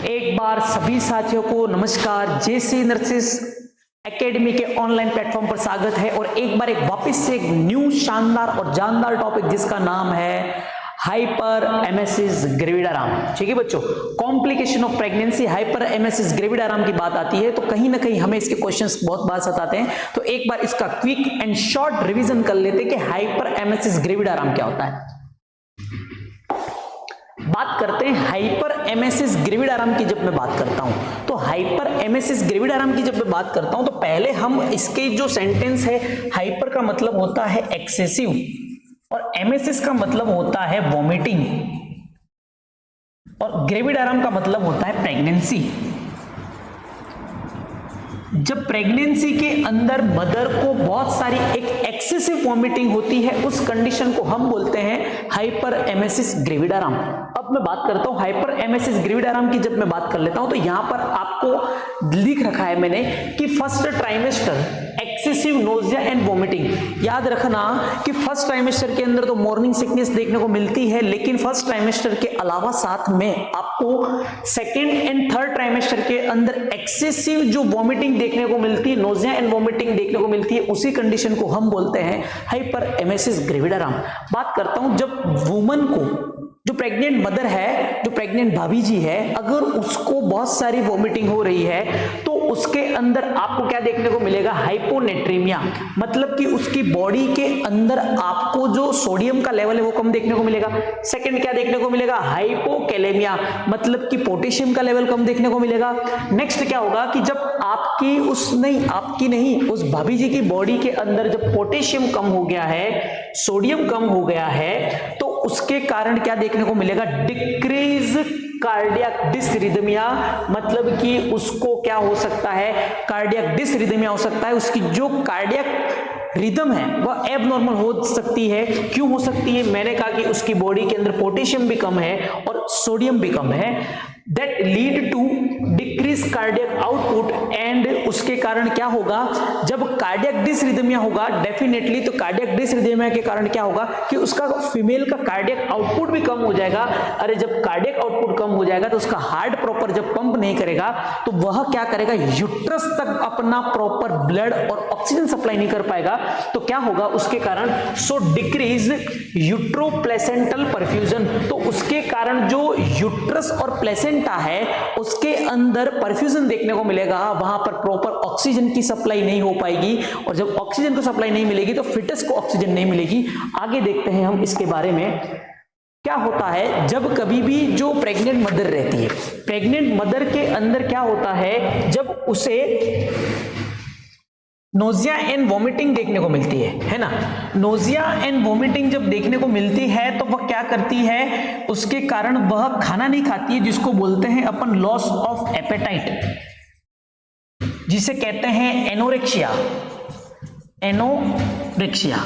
एक बार सभी साथियों को नमस्कार। जेसी नर्सिस एकेडमी के ऑनलाइन प्लेटफॉर्म पर स्वागत है और एक बार वापस से एक न्यू शानदार और जानदार टॉपिक जिसका नाम है हाइपर एमेसिस ग्रेविडाराम। ठीक है बच्चों, complication of pregnancy hyper emesis ग्रेविडाराम की बात आती है तो कहीं ना कहीं हमें इसके क्वेश्चंस बहुत बार सताते हैं। तो एक बार इसका क्विक एंड शॉर्ट रिवीजन कर लेते हैं कि हाइपर एमेसिस ग्रेविडाराम क्या होता है। बात करते हैं हाइपर एमेसिस ग्रेविडाराम की। जब मैं बात करता हूं तो हाइपर एमेसिस ग्रेविडाराम की जब मैं बात करता हूं तो पहले हम इसके जो सेंटेंस है, हाइपर का मतलब होता है एक्सेसिव और एमेसिस का मतलब होता है वॉमिटिंग और ग्रेविडाराम का मतलब होता है प्रेगनेंसी। जब प्रेगनेंसी के अंदर मदर को बहुत सारी एक एक्सेसिव वॉमिटिंग होती है उस कंडीशन को हम बोलते हैं हाइपर एमेसिस ग्रेविडाराम। अब मैं बात करता हूं हाइपर एमेसिस ग्रेविडाराम की। जब मैं बात कर लेता हूं तो यहां पर आपको लिख रखा है मैंने कि first trimester excessive nausea and vomiting. याद रखना कि फर्स्ट ट्राइमेस्टर के अंदर तो मॉर्निंग सिकनेस देखने को मिलती है, लेकिन फर्स्ट ट्राइमेस्टर के अलावा साथ में आपको सेकेंड एंड थर्ड ट्राइमेस्टर के अंदर एक्सेसिव जो वॉमिटिंग देखने को मिलती है, नोजिया एंड वॉमिटिंग देखने को मिलती है, उसी कंडीशन को हम बोलते हैं हाइपर एमेसिस ग्रेविडाराम। बात करता हूं जब वुमन को, जो प्रेग्नेंट मदर है, जो प्रेग्नेंट भाभी जी है, अगर उसको बहुत सारी वॉमिटिंग हो रही है तो उसके अंदर आपको क्या देखने को मिलेगा, हाइपोनेट्रीमिया। मतलब कि उसकी बॉडी के अंदर आपको जो सोडियम का लेवल है वो कम देखने को मिलेगा। सेकंड क्या देखने को मिलेगा, हाइपोकैलेमिया, मतलब कि पोटेशियम का लेवल कम देखने को मिलेगा। नेक्स्ट क्या होगा कि जब आपकी नहीं उस भाभी जी की बॉडी के अंदर जब पोटेशियम कम हो गया है, सोडियम कम हो गया है, तो उसके कारण क्या देखने को मिलेगा, डिक्रीज कार्डियक डिसरिदमिया। मतलब कि उसको क्या हो सकता है, कार्डियक डिसरिदमिया हो सकता है। उसकी जो कार्डियक रिदम है वह एबनॉर्मल हो सकती है। क्यों हो सकती है, मैंने कहा कि उसकी बॉडी के अंदर पोटेशियम भी कम है और सोडियम भी कम है। That lead to decrease cardiac output and उसके कारण क्या होगा, जब कार्डियक डिसरिदमिया होगा डेफिनेटली, तो कार्डियक डिसरिदमिया के कारण क्या होगा कि उसका फीमेल का कार्डियक आउटपुट भी कम हो जाएगा। अरे जब कार्डियक आउटपुट कम हो जाएगा तो उसका हार्ट प्रॉपर जब पंप नहीं करेगा तो वह क्या करेगा, यूट्रस तक अपना प्रॉपर ब्लड और ऑक्सीजन सप्लाई नहीं कर पाएगा। तो क्या होगा उसके कारण, सो डिक्रीज यूट्रोप्लेसेंटल परफ्यूजन। तो उसके कारण जो यूट्रस और प्लेसेंटा है उसके अंदर परफ्यूजन देखने को मिलेगा, वहां पर प्रॉपर ऑक्सीजन की सप्लाई नहीं हो पाएगी और जब ऑक्सीजन को सप्लाई नहीं मिलेगी तो फिटस को ऑक्सीजन नहीं मिलेगी। आगे देखते हैं हम इसके बारे में। क्या होता है जब कभी भी जो प्रेग्नेंट मदर रहती है, प्रेग्नेंट मदर के अंदर क्या होता है, जब उसे नोजिया एंड वॉमिटिंग देखने को मिलती है ना, नोजिया एंड वॉमिटिंग जब देखने को मिलती है तो वह क्या करती है, उसके कारण वह खाना नहीं खाती है, जिसको बोलते हैं अपन लॉस ऑफ एपेटाइट, जिसे कहते हैं एनोरेक्सिया। एनोरेक्सिया।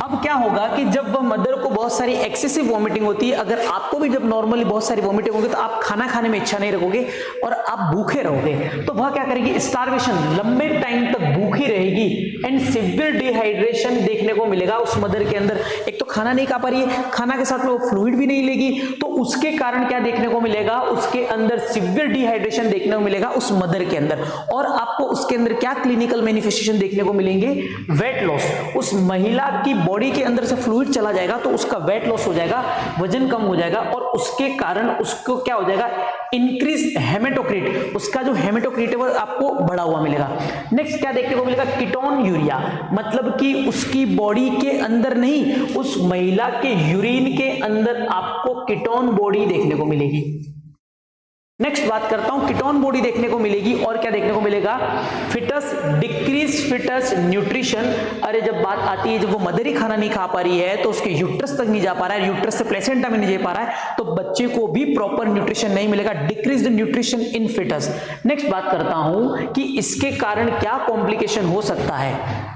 अब क्या होगा कि जब वह मदर को बहुत सारी एक्सेसिव वॉमिटिंग होती है, अगर आपको भी जब नॉर्मली बहुत सारी वॉमिटिंग होगी तो आप खाना खाने में इच्छा नहीं रखोगे और आप भूखे रहोगे, तो वह क्या करेगी, स्टार्वेशन, लंबे टाइम तक भूखी रहेगी एंड सिवियर डिहाइड्रेशन देखने को मिलेगा उस मदर के अंदर। एक तो खाना नहीं खा पा रही है, खाना के साथ में वो फ्लूइड भी नहीं लेगी, तो उसके कारण क्या देखने को मिलेगा, उसके अंदर सिवियर डिहाइड्रेशन देखने को मिलेगा उस मदर के अंदर। और आपको उसके अंदर क्या क्लिनिकल मैनिफेस्टेशन देखने को मिलेंगे, वेट लॉस। उस महिला की बॉडी के अंदर से फ्लूइड चला जाएगा तो उसका वेट लॉस हो जाएगा, वजन कम हो जाएगा और उसके कारण उसको क्या हो जाएगा, इंक्रीज हेमेटोक्रिट, उसका जो हेमेटोक्रिट है वो आपको बढ़ा हुआ मिलेगा। नेक्स्ट क्या देखने को मिलेगा, कीटोन यूरिया, मतलब कि उसकी बॉडी के अंदर नहीं, उस महिला के यूरिन के अंदर आपको कीटोन बॉडी देखने को मिलेगी। नेक्स्ट बात करता हूं, कीटोन बॉडी देखने को मिलेगी और क्या देखने को मिलेगा, फिटस, डिक्रीज फिटस न्यूट्रिशन। अरे जब बात आती है जब वो मदर ही खाना नहीं खा पा रही है तो उसके यूट्रस तक नहीं जा पा रहा है, यूट्रस से प्लेसेंटा में नहीं जा पा रहा है, तो बच्चे को भी प्रॉपर न्यूट्रिशन नहीं मिलेगा, decrease nutrition in fetus. Next बात करता हूं कि इसके कारण क्या कॉम्प्लिकेशन हो सकता है,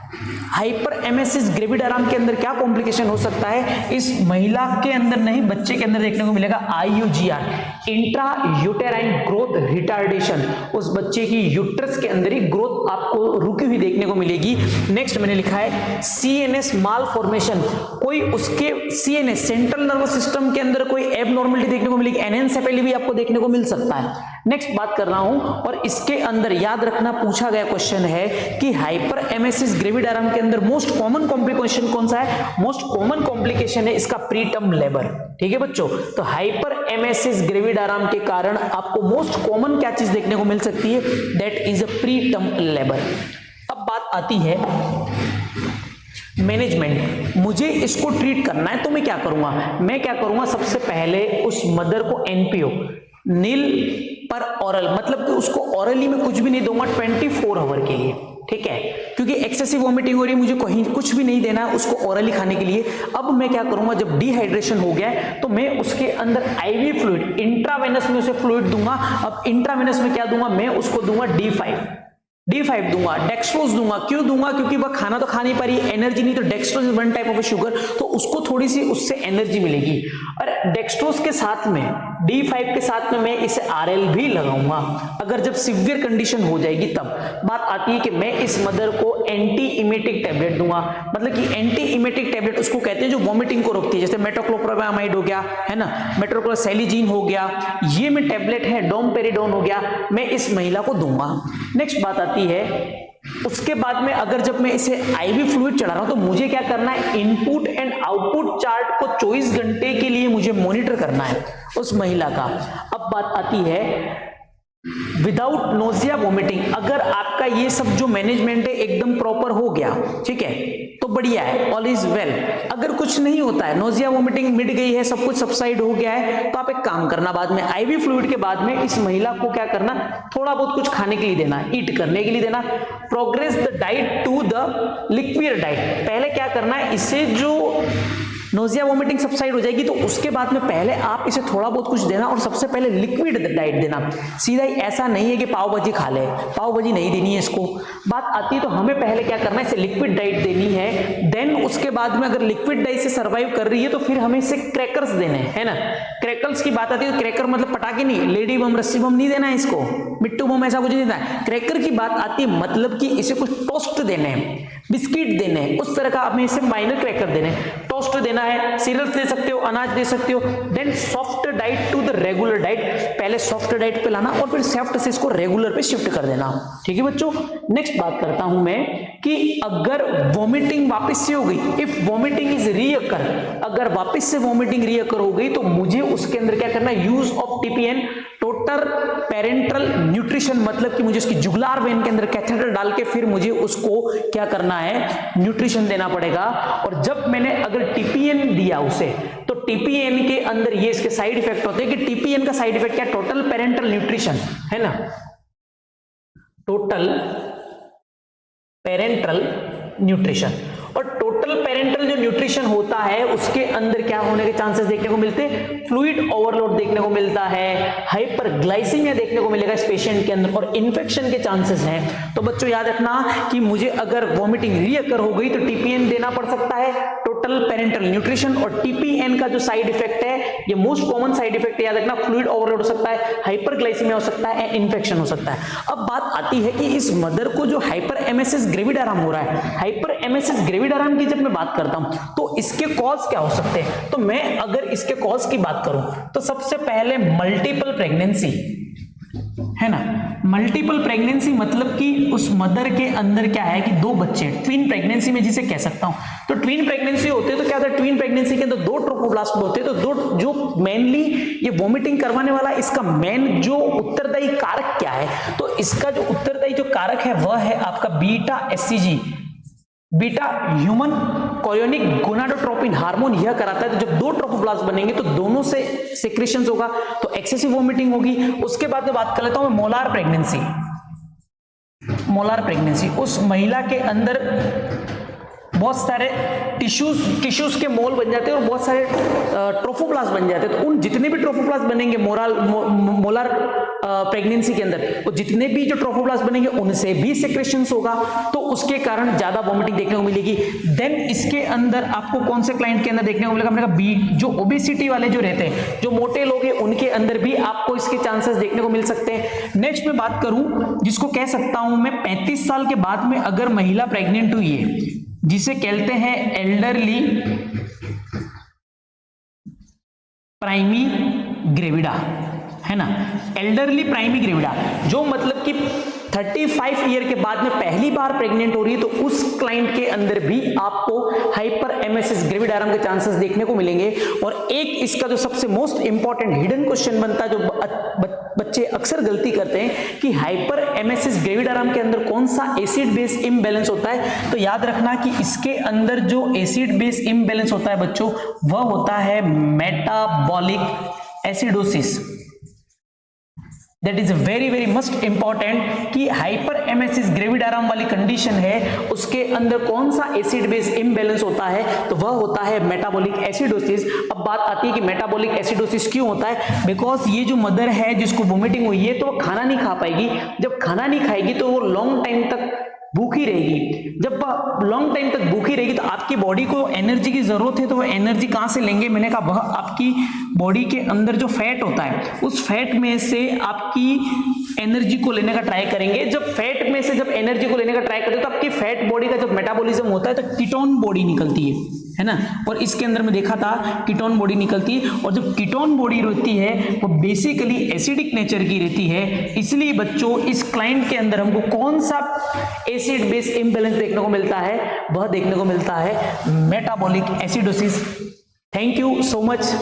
हाइपर एमेसिस ग्रेविडाराम के अंदर क्या कॉम्प्लिकेशन हो सकता है, इस महिला के अंदर नहीं बच्चे के अंदर देखने को मिलेगा IUGR, intra uterine growth retardation. उस बच्चे की यूट्रस के अंदर ही ग्रोथ आपको रुकी हुई देखने को मिलेगी। नेक्स्ट मैंने लिखा है CNS माल फॉर्मेशन, कोई उसके CNS सेंट्रल नर्वस सिस्टम के अंदर कोई एबनॉर्मलिटी देखने को मिलेगी, एनेन्सेफेली भी आपको देखने को मिल सकता है। नेक्स्ट बात कर रहा हूं, और इसके अंदर याद रखना पूछा गया क्वेश्चन है कि हाइपर एमेसिस ग्रेविडारम के अंदर मोस्ट कॉमन कॉम्प्लिकेशन कौन सा है? मोस्ट कॉमन कॉम्प्लिकेशन है इसका प्रीटर्म लेबर। ठीक है बच्चों, तो हाइपर एमेसिस ग्रेविडारम के कारण आपको मोस्ट कॉमन क्या चीज देखने को मिल सकती है? That is a preterm labour. अब बात आती है मैनेजमेंट, मुझे इसको ट्रीट करना है तो मैं क्या करूंगा? मैं क्या करूंगा, सबसे पहले उस मदर को एनपीओ नील पर ऑरल, मतलब कि उसको ऑरली में कुछ भी नहीं दूंगा 24 आवर के लिए। ठीक है, क्योंकि एक्सेसिव वॉमिटिंग हो रही है, मुझे कहीं कुछ भी नहीं देना है उसको ऑरली खाने के लिए। अब मैं क्या करूंगा, जब डिहाइड्रेशन हो गया है तो मैं उसके अंदर आईवी फ्लूइड, इंट्रावेनस में उसे फ्लूइड दूंगा। अब इंट्रावेनस में क्या दूंगा, मैं उसको दूंगा D5 दूंगा, डेक्सट्रोज दूंगा। क्यों दूंगा? क्योंकि वह खाना तो खा नहीं पा रही, एनर्जी नहीं, तो dextrose is one type of sugar, तो उसको थोड़ी सी उससे एनर्जी मिलेगी। और डेक्सट्रोज के साथ में D5 के साथ में मैं इसे RL भी लगाऊंगा अगर जब सिवियर कंडीशन हो जाएगी तब। बात आती है कि मैं इस मदर को एंटी इमेटिक टैबलेट दूंगा, मतलब कि एंटी इमेटिक टैबलेट उसको कहते हैं जो वॉमिटिंग को रोकती है, जैसे मेटोक्लोप्रोमाइड हो गया है ना, मेट्रोक्लोसेलिजीन हो गया, ये में टैबलेट है, डोमपेरिडोन हो गया, मैं इस महिला को दूंगा। नेक्स्ट बात आती है, उसके बाद में अगर जब मैं इसे आईवी फ्लूइड चढ़ा रहा हूं तो मुझे क्या करना है, इनपुट एंड आउटपुट चार्ट को 24 घंटे के लिए मुझे मॉनिटर करना है उस महिला का। अब बात आती है विदाउट नोजिया वोमिटिंग, अगर आपका ये सब जो मैनेजमेंट है एकदम प्रॉपर हो गया, ठीक है, तो बढ़िया है, ऑल इज वेल। अगर कुछ नहीं होता है, नोजिया वोमिटिंग मिट गई है, सब कुछ सबसाइड हो गया है, तो आप एक काम करना, बाद में आईवी फ्लूइड के बाद में इस महिला को क्या करना, थोड़ा बहुत कुछ खाने के लिए देना, ईट करने के लिए देना। Progress the diet to the liquid diet, पहले क्या करना है, इसे जो नोजिया वोमिटिंग सबसाइड हो जाएगी तो उसके बाद में पहले आप इसे थोड़ा बहुत कुछ देना, और सबसे पहले लिक्विड डाइट देना। सीधा ही ऐसा नहीं है कि पाव भाजी खा ले, पाव भाजी नहीं देनी है इसको। बात आती है तो हमें पहले क्या करना है, इसे लिक्विड डाइट देनी है। देन उसके बाद में अगर लिक्विड डाइट से सर्वाइव कर रही है तो फिर हमें इसे क्रैकर्स देने हैं ना। क्रैकर्स की बात आती है तो क्रैकर मतलब पटाखे नहीं, लेडी बम, रस्सी बम नहीं देना है इसको, मिट्टू बम ऐसा कुछ नहीं देना है। क्रैकर की बात आती है मतलब कि इसे कुछ टोस्ट देने हैं, बिस्किट देने हैं, उस तरह का हमें इसे माइनर क्रैकर देने, टोस्ट देना है, सीरियल्स दे सकते हो, अनाज दे सकते हो। Then soft diet to the regular diet, पहले सॉफ्ट डाइट पे लाना और फिर सॉफ्ट से इसको रेगुलर पे शिफ्ट कर देना। ठीक है बच्चों, नेक्स्ट बात करता हूं मैं कि अगर वॉमिटिंग वापस से हो गई, इफ वॉमिटिंग इज रीअकर, अगर वापस से वॉमिटिंग रीअकर हो गई तो मुझे उसके अंदर क्या करना है, use of TPN, total parental nutrition, मतलब कि मुझे उसकी जुगुलार वेन के अंदर कैथेटर डाल के फिर मुझे उसको क्या करना है, न्यूट्रिशन देना पड़ेगा। और जब मैंने अगर TPN दिया उसे, तो TPN के अंदर ये इसके साइड इफेक्ट होते हैं कि TPN का साइड इफेक्ट क्या, टोटल पेरेंटल न्यूट्रिशन है ना, टोटल पेरेंटल न्यूट्रिशन। और टोटल पेरेंटल जो न्यूट्रिशन होता है उसके अंदर क्या होने के चांसेस देखने को मिलते हैं, फ्लूइड ओवरलोड देखने को मिलता है, हाइपरग्लाइसीमिया देखने को मिलेगा इस पेशेंट के अंदर, और इन्फेक्शन के चांसेस हैं। तो बच्चों याद रखना कि मुझे अगर वॉमिटिंग रीअकर हो गई तो TPN देना पड़ सकता है, टोटल पेरेंटल न्यूट्रिशन। और TPN का जो साइड इफेक्ट है, ये मोस्ट कॉमन साइड इफेक्ट याद रखना, फ्लूइड ओवरलोड हो सकता है, हाइपरग्लाइसीमिया हो सकता है, इन्फेक्शन हो सकता है। अब बात आती है कि इस मदर को जो हाइपर एमेसिस ग्रेविडारम हो रहा है, हाइपर एमेसिस ग्रेविडारम की जब मैं बात करता हूं तो इसके कॉज क्या हो सकते हैं। तो मैं अगर इसके कॉज की बात करूं तो सबसे पहले मल्टीपल प्रेगनेंसी है ना। मल्टीपल प्रेगनेंसी मतलब कि उस मदर के अंदर क्या है कि दो बच्चे, ट्विन प्रेगनेंसी में जिसे कह सकता हूं। तो ट्विन प्रेगनेंसी होते तो क्या होता है, ट्विन प्रेगनेंसी के अंदर दो ट्रोफोब्लास्ट होते हैं, तो दो जो मेनली ये वॉमिटिंग करवाने वाला, इसका मेन जो उत्तरदायी कारक क्या है, तो इसका जो उत्तरदायी जो कारक है वह है आपका beta HCG, beta human chorionic gonadotropin hormone. यह कराता है तो जब दो ट्रोफोब्लास्ट बनेंगे तो दोनों से सेक्रेशंस होगा, तो एक्सेसिव वोमिटिंग होगी। उसके बाद में बात कर लेता हूं मैं मोलार प्रेगनेंसी। मोलार प्रेगनेंसी, उस महिला के अंदर बहुत सारे टिश्यूज के मोल बन जाते हैं और बहुत सारे ट्रोफोब्लास्ट बन जाते हैं। तो उन जितने भी ट्रोफोब्लास्ट बनेंगे मोलार प्रेगनेंसी के अंदर, वो जितने भी जो ट्रोफोब्लास्ट बनेंगे उनसे भी सेक्रेशंस होगा, तो उसके कारण ज्यादा वॉमिटिंग देखने को मिलेगी। देन इसके अंदर आपको कौन से क्लाइंट के अंदर देखने को मिलेगा, बी जो ओबेसिटी वाले जो रहते हैं, जो मोटे लोग हैं, उनके अंदर भी आपको इसके चांसेस देखने को मिल सकते हैं। नेक्स्ट में बात करूं जिसको कह सकता हूं मैं 35 साल के बाद में अगर महिला प्रेग्नेंट हुई है, जिसे कहते हैं एल्डरली प्राइमी ग्रेविडा है ना, एल्डरली प्राइमी ग्रेविडा, जो मतलब कि 35 ईयर के बाद में पहली बार प्रेग्नेंट हो रही है, तो उस क्लाइंट के अंदर भी आपको हाइपर एमएसएस ग्रेविडारम के चांसेस देखने को मिलेंगे। और एक इसका जो सबसे मोस्ट इंपॉर्टेंट हिडन क्वेश्चन बनता है, जो बच्चे अक्सर गलती करते हैं कि हाइपर एमएसएस ग्रेविडारम के अंदर कौन सा एसिड बेस इम्बैलेंस होता है, तो याद रखना कि इसके अंदर जो एसिड बेस इम्बैलेंस होता है बच्चों, वह होता है metabolic acidosis. That is very very must important कि हाइपर एमएसएस ग्रेविडारम वाली कंडीशन है, उसके अंदर कौन सा एसिड बेस इम्बैलेंस होता है, तो वह होता है मेटाबॉलिक एसिडोसिस। अब बात आती है कि मेटाबॉलिक एसिडोसिस क्यों होता है, बिकॉज ये जो मदर है जिसको वोमिटिंग हुई है, तो वो खाना नहीं खा पाएगी। जब खाना नहीं खाएगी तो वो लॉन्ग टाइम तक भूखी रहेगी। जब वह लॉन्ग टाइम तक भूखी रहेगी तो आपकी बॉडी को एनर्जी की जरूरत है, तो वह एनर्जी कहां से लेंगे, मैंने कहा वह आपकी बॉडी के अंदर जो फैट होता है, उस फैट में से आपकी एनर्जी को लेने का ट्राई करेंगे। जब फैट में से जब एनर्जी को लेने का ट्राई करते हैं, तो आपकी फैट बॉडी का जब मेटाबॉलिज्म होता है, तो कीटोन बॉडी निकलती है ना। और इसके अंदर में देखा था कीटोन बॉडी निकलती है, और जब कीटोन बॉडी रहती है वो बेसिकली एसिडिक नेचर की रहती है। इसलिए बच्चों इस क्लाइंट के अंदर हमको कौन सा एसिड बेस इम्बैलेंस देखने को मिलता है, वह देखने को मिलता है metabolic acidosis. Thank you so much.